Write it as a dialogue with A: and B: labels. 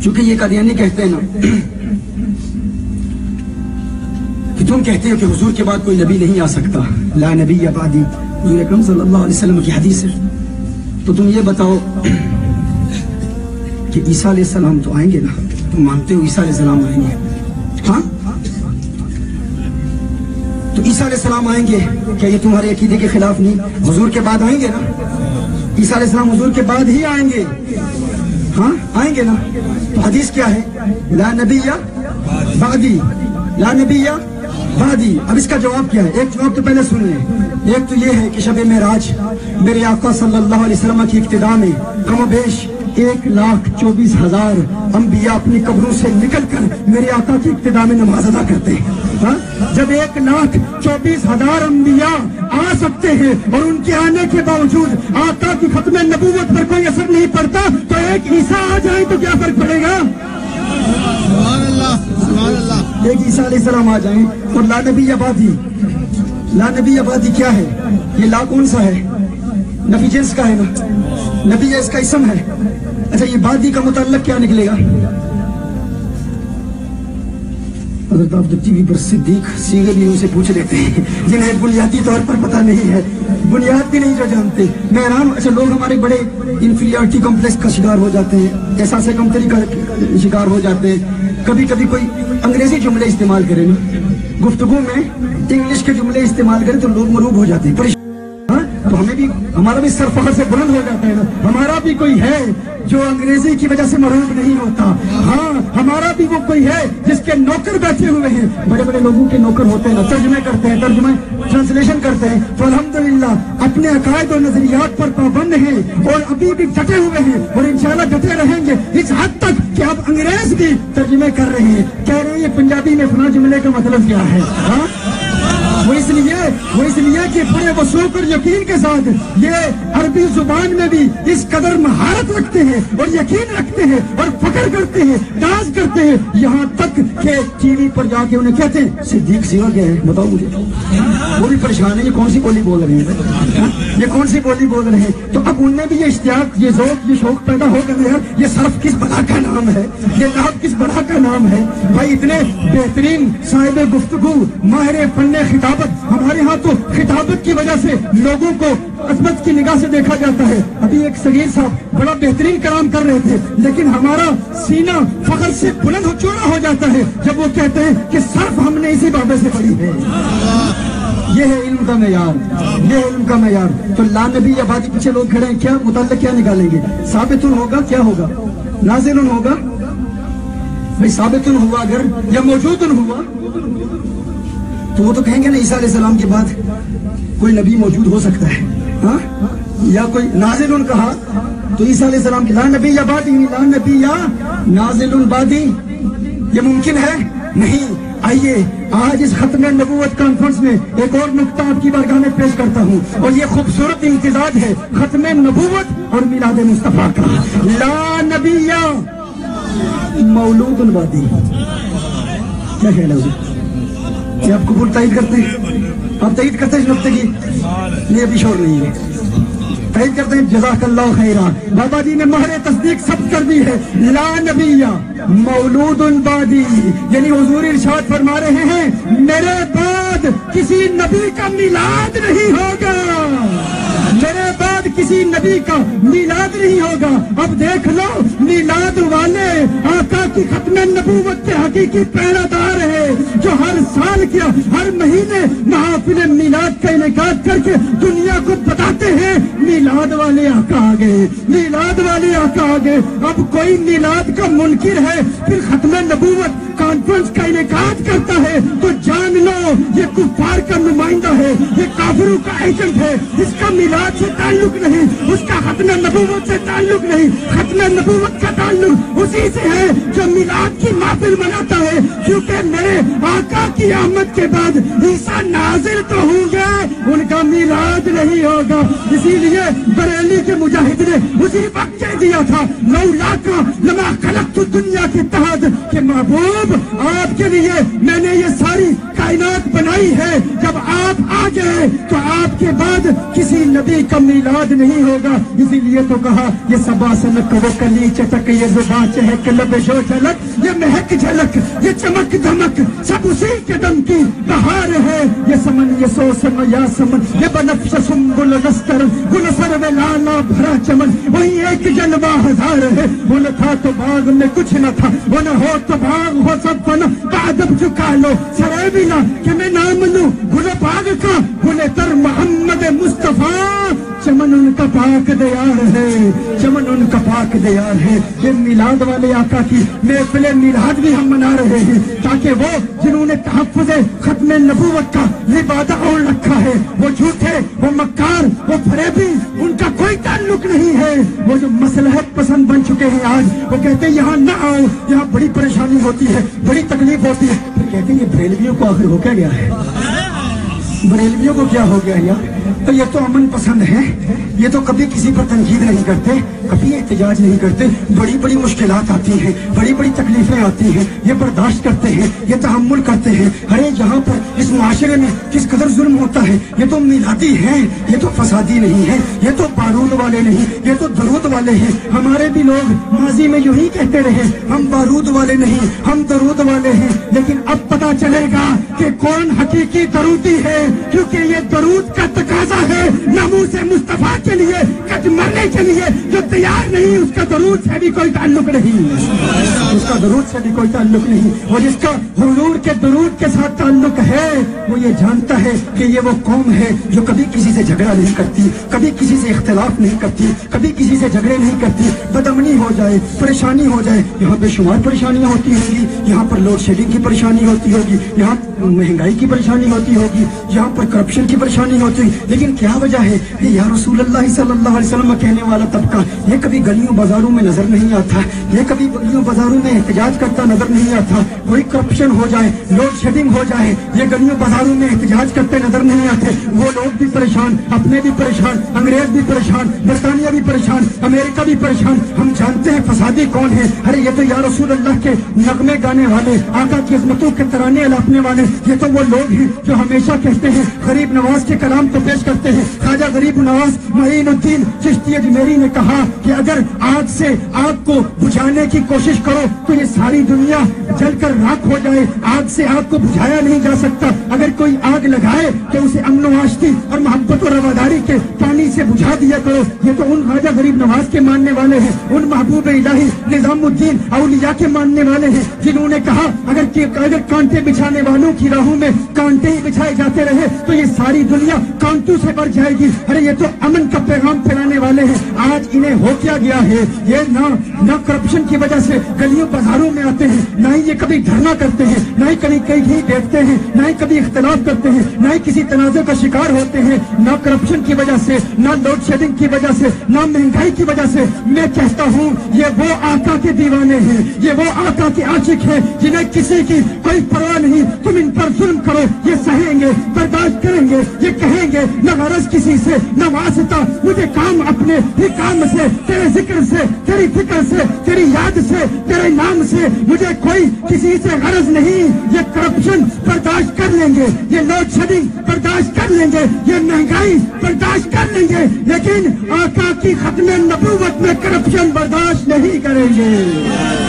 A: چونکہ یہ قادیانی کہتے ہیں نا کہ تم کہتے ہو کہ حضور کے بعد کوئی نبی نہیں آ سکتا، لا نبی بعدی، حضور اکرم صلی اللہ علیہ وسلم کی حدیث ہے، تو تم یہ بتاؤ کہ عیسیٰ علیہ السلام تو آئیں گے نا؟ تم مانتے ہو عیسیٰ علیہ السلام آئیں گے؟ ہاں، تو عیسیٰ علیہ السلام آئیں گے، کیا یہ تمہارے عقیدے کے خلاف نہیں؟ حضور کے بعد آئیں گے نا؟ عیسیٰ علیہ السلام حضور کے بعد ہی آئیں گے، ہاں آئیں گے نا؟ تو حدیث کیا ہے؟ لا نبی بعدی، لا نبی بعدی۔ اب اس کا جواب کیا ہے؟ ایک جواب تو پہلے سن لیں۔ ایک تو یہ ہے کہ شب معراج میرے آقا صلی اللہ علیہ وسلم کی اقتداء میں کم و بیش 1,24,000 انبیاء اپنی قبروں سے نکل کر میرے آقا کی اقتداء میں نماز ادا کرتے ہیں۔ ہاں؟ جب 1,24,000 انبیاء آ سکتے ہیں اور ان کے آنے کے باوجود آقا کی ختم نبوت پر کوئی اثر نہیں پڑتا، تو ایک عیسیٰ آ جائے تو کیا فرق پڑے گا؟
B: سبحان اللہ، سبحان اللہ۔
A: ایک عیسیٰ علیہ السلام آ جائیں اور لا نبی آبادی، لا نبی آبادی کیا ہے؟ یہ لا کون سا ہے؟ نبی جنس کا ہے نا؟ نبی اس کا اسم ہے۔ اچھا یہ بادی کا متعلق کیا نکلے گا؟ حضرت عبدالطیب پر صدیق سیغے بھی ان سے پوچھ لیتے ہیں جنہیں بنیادی طور پر پتہ نہیں ہے، بنیاد بھی نہیں جو جانتے۔ میں حیران، اچھا لوگ ہمارے بڑے انفیریورٹی کمپلیکس کا شکار ہو جاتے ہیں، احساس کمتری کا شکار ہو جاتے ہیں۔ کبھی کبھی کوئی انگریزی جملے استعمال کرے نا، گفتگو میں انگلش کے جملے استعمال کرے تو لوگ مروب ہو جاتے ہیں، تو ہمیں بھی، ہمارا بھی سر فخر سے بلند ہو جاتا ہے نا۔ ہمارا بھی کوئی ہے جو انگریزی کی وجہ سے مرعوب نہیں ہوتا، ہاں ہمارا بھی وہ کوئی ہے جس کے نوکر بیٹھے ہوئے ہیں، بڑے بڑے لوگوں کے نوکر ہوتے ہیں نا، ترجمے کرتے ہیں، ترجمہ ٹرانسلیشن کرتے ہیں، تو الحمدللہ اپنے عقائد اور نظریات پر پابند ہیں اور ابھی بھی ڈٹے ہوئے ہیں اور انشاءاللہ ڈٹے رہیں گے، اس حد تک کہ اب انگریز بھی ترجمے کر رہے ہیں، کہہ رہے ہیں یہ پنجابی میں فلاں جملے کا مطلب کیا ہے۔ ہاں وہ اس لیے کہ بڑے وثوق اور یقین کے ساتھ یہ عربی زبان میں بھی اس قدر مہارت رکھتے ہیں اور یقین رکھتے ہیں اور فخر کرتے ہیں، ناز کرتے ہیں، یہاں تک کہ ٹی وی پر جا کے انہیں کہتے ہیں صدیق سیوا کیا ہے بتاؤ مجھے۔ وہ بھی پریشان ہے یہ کون سی بولی بول رہے ہیں، یہ کون سی بولی بول رہے ہیں۔ تو اب ان میں بھی یہ اشتیاق، یہ ذوق، یہ شوق پیدا ہو گیا ہے، یہ صرف کس بلا کا نام ہے، یہ نام کس بلا کا نام ہے۔ بھائی اتنے بہترین صاحب گفتگو، ماہر فن خطابت، ہمارے ہاں تو خطابت کی وجہ سے لوگوں کو عظمت کی نگاہ سے دیکھا جاتا ہے۔ ابھی ایک صغیر صاحب بڑا بہترین کلام کر رہے تھے، لیکن ہمارا سینہ فخر سے بلند ہو چورا ہو جاتا ہے جب وہ کہتے ہیں کہ صرف ہم نے اسی بابے سے پڑھی ہے۔ یہ ہے علم کا معیار، یہ ہے علم کا معیار۔ تو لا نبی آبادی پیچھے لوگ کھڑے ہیں، کیا متعلق کیا نکالیں گے؟ ثابت ہوگا، کیا ہوگا؟ نازل ہوگا۔ بھائی ثابت ہوا اگر یا موجود ہوا تو وہ تو کہیں گے نا عیسیٰ علیہ السلام کے بعد کوئی نبی موجود ہو سکتا ہے، ہاں؟ یا کوئی نازل کہا تو عیسیٰ علیہ السلام کی لا نبی یا بادی، لا نبی یا نازل بادی، یہ ممکن ہے؟ نہیں۔ آئیے آج اس ختم نبوت کانفرنس میں ایک اور نقطہ آپ کی بارگاہ میں پیش کرتا ہوں، اور یہ خوبصورت امتزاج ہے ختم نبوت اور میلاد مصطفیٰ کا۔ لا نبی یا مولود البادی، کیا خیال ہے؟ کیا آپ قبول تائید کرتے ہیں؟ آپ تائید کرتے ہیں اس نقطے کی؟ نہیں ابھی شور نہیں ہے، تائید کرتے ہیں؟ جزاک اللہ خیرہ۔ بابا جی نے مہر تصدیق ثبت کر دی ہے، لا نبی مولود البادی، یعنی حضور ارشاد فرما رہے ہیں میرے بعد کسی نبی کا میلاد نہیں ہوگا، میرے بعد کسی نبی کا میلاد نہیں ہوگا۔ اب دیکھ لو میلاد والے آقا کی ختم نبوت کے حقیقی پہرہ دار ہے، جو ہر سال کیا ہر مہینے محافل میلاد کا انعقاد کر کے دنیا کو بتاتے ہیں میلاد والے آقا آ گئے، میلاد والے آقا آ گئے۔ اب کوئی میلاد کا منکر ہے پھر ختم نبوت کانفرنس کا انعقاد کرتا ہے تو جان لو یہ کفار کا نمائندہ ہے، یہ کافروں کا ایجنٹ ہے، اس کا میلاد سے تعلق نہیں، اس کا ختم نبوت سے تعلق نہیں، ختم نبوت کا تعلق اسی سے ہے جو میلاد کی محفل مناتا ہے کیونکہ میرے آقا کی آمد کے بعد عیسیٰ نازل تو ہوں گے، ان کا میلاد نہیں ہوگا۔ اسی لیے بریلی کے مجاہد نے اسی وقت کہہ دیا تھا لولا کا لما خلقت الدنیا کے تحت کہ محبوب آپ کے لیے میں نے یہ ساری کائنات بنائی ہے، جب آپ آ گئے تو آپ کے بعد کسی نبی کا میلاد نہیں ہوگا۔ اسی لیے تو کہا یہ سبا سنک وہ کلی چٹک، یہ زباں چہک لب شو جھلک، یہ مہک جھلک، یہ چمک دھمک، سب اسی کے دم کی بہار ہے۔ یہ سمن یہ سو سم یا سمن، یہ بنفش سنبل نستر، گل سر میں لالا بھرا چمن، وہی ایک جلوہ ہزار ہے۔ وہ نہ تھا تو باغ میں کچھ نہ تھا، وہ نہ ہو تو باغ ہو سب فنا، بعدب چکا لو سرے بھی نہ کہ میں نام لوں گل باغ کا، گل تر محمد مصطفیٰ، چمن ان کا پاک دیار ہے، چمن ان کا پاک دیار ہے۔ یہ میلاد والے آقا کی محفل میلاد بھی ہم منا رہے ہیں تاکہ وہ جنہوں نے تحفظ ختم نبوت کا لبادہ اوڑھ رکھا ہے، وہ جھوٹے، وہ مکار، وہ فریبی، ان کا کوئی تعلق نہیں ہے۔ وہ جو مصلحت پسند بن چکے ہیں آج، وہ کہتے ہیں یہاں نہ آؤ، یہاں بڑی پریشانی ہوتی ہے، بڑی تکلیف ہوتی ہے۔ پھر کہتے ہیں یہ بریلویوں کو آخر ہو کیا گیا ہے، بریلویوں کو کیا ہو گیا یار؟ تو یہ تو امن پسند ہے، یہ تو کبھی کسی پر تنقید نہیں کرتے، کبھی احتجاج نہیں کرتے، بڑی بڑی مشکلات آتی ہیں، بڑی بڑی تکلیفیں آتی ہیں، یہ برداشت کرتے ہیں، یہ تحمل کرتے ہیں۔ ارے جہاں پر اس معاشرے میں کس قدر ظلم ہوتا ہے، یہ تو میلادی ہیں، یہ تو فسادی نہیں ہے، یہ تو بارود والے نہیں، یہ تو درود والے ہیں۔ ہمارے بھی لوگ ماضی میں یوں ہی کہتے رہے ہم بارود والے نہیں، ہم درود والے ہیں، لیکن اب پتا چلے گا کہ کون حقیقی درودی ہے، کیونکہ یہ درود کا تقاضا ہے ناموس مصطفیٰ کے لیے، کٹ مرنے کے لیے جو تیار نہیں اس کا درود سے بھی کوئی تعلق نہیں، اس کا درود سے بھی کوئی تعلق نہیں۔ اور جس کا حضور کے درود کے ساتھ تعلق ہے وہ یہ جانتا ہے کہ یہ وہ قوم ہے جو کبھی کسی سے جھگڑا نہیں کرتی، کبھی کسی سے اختلاف نہیں کرتی، کبھی کسی سے جھگڑے نہیں کرتی۔ بدامنی ہو جائے، پریشانی ہو جائے، یہاں بے شمار پریشانیاں ہوتی ہوں گی، یہاں پر لوڈ شیڈنگ کی پریشانی ہوتی ہوگی، یہاں مہنگائی کی پریشانی ہوتی ہوگی، یہاں پر کرپشن کی پریشانی ہوتی ہے، لیکن کیا وجہ ہے؟ یہ یا رسول اللہ صلی اللہ علیہ وسلم کہنے والا طبقہ یہ کبھی گلیوں بازاروں میں نظر نہیں آتا، یہ کبھی گلیوں بازاروں میں احتجاج کرتا نظر نہیں آتا۔ کوئی کرپشن ہو جائے، لوڈ شیڈنگ ہو جائے، یہ گلیوں بازاروں میں احتجاج کرتے نظر نہیں آتے۔ وہ لوگ بھی پریشان، اپنے بھی پریشان، انگریز بھی پریشان، برطانیہ بھی پریشان، امریکہ بھی پریشان۔ ہم جانتے ہیں فسادی کون ہے؟ ارے یہ تو یا رسول اللہ کے نغمے گانے والے، آقا کی عظمتوں کے ترانے الاپنے والے، یہ تو وہ لوگ ہیں جو ہمیشہ کہتے ہیں، غریب نواز کے کلام تو پیش کرتے ہیں۔ خواجہ غریب نواز معین الدین چشتی اجمیری نے کہا کہ اگر آگ سے آگ کو بجھانے کی کوشش کرو تو یہ ساری دنیا جل کر راکھ ہو جائے، آگ سے آگ کو بجھایا نہیں جا سکتا۔ اگر کوئی آگ لگائے تو اسے امن و آشتی اور محبت و رواداری کے پانی سے بجھا دیا کرو۔ یہ تو ان خواجہ غریب نواز کے ماننے والے ہیں، ان محبوب الہی نظام الدین اولیاء کے ماننے والے ہیں، جنہوں نے کہا اگر کانٹے بچھانے والوں کی راہوں میں کانٹے ہی بچھائے جاتے رہے تو یہ ساری دنیا کانٹوں سے بھر جائے گی۔ ارے یہ تو امن کا پیغام پھیلانے والے ہیں، آج انہیں ہو کیا گیا ہے؟ یہ نہ کرپشن کی وجہ سے گلیوں بازاروں میں آتے ہیں، نہ ہی یہ کبھی دھرنا کرتے ہیں، نہ ہی کہیں دیکھتے ہیں، نہ ہی کبھی اختلاف کرتے ہیں، نہ ہی کسی تنازع کا شکار ہوتے ہیں، نہ کرپشن کی وجہ سے، نہ لوڈ شیڈنگ کی وجہ سے، نہ مہنگائی کی وجہ سے۔ میں کہتا ہوں یہ وہ آقا کے دیوانے ہیں، یہ وہ آقا کے عاشق ہیں جنہیں کسی کی کوئی پرواہ نہیں۔ تم ان پر ظلم کرو، یہ سہیں گے، برداشت کریں گے، یہ کہیں گے نہ غرض کسی سے، نہ واسطہ، مجھے کام اپنے ہی کام سے، تیرے ذکر سے، تیری فکر سے، تیری یاد سے، تیرے نام سے، مجھے کوئی کسی سے غرض نہیں۔ یہ کرپشن برداشت کر لیں گے، یہ لوڈ شیڈنگ برداشت کر لیں گے، یہ مہنگائی برداشت کر لیں گے، لیکن آقا کی ختم نبوت میں کرپشن برداشت نہیں کریں گے۔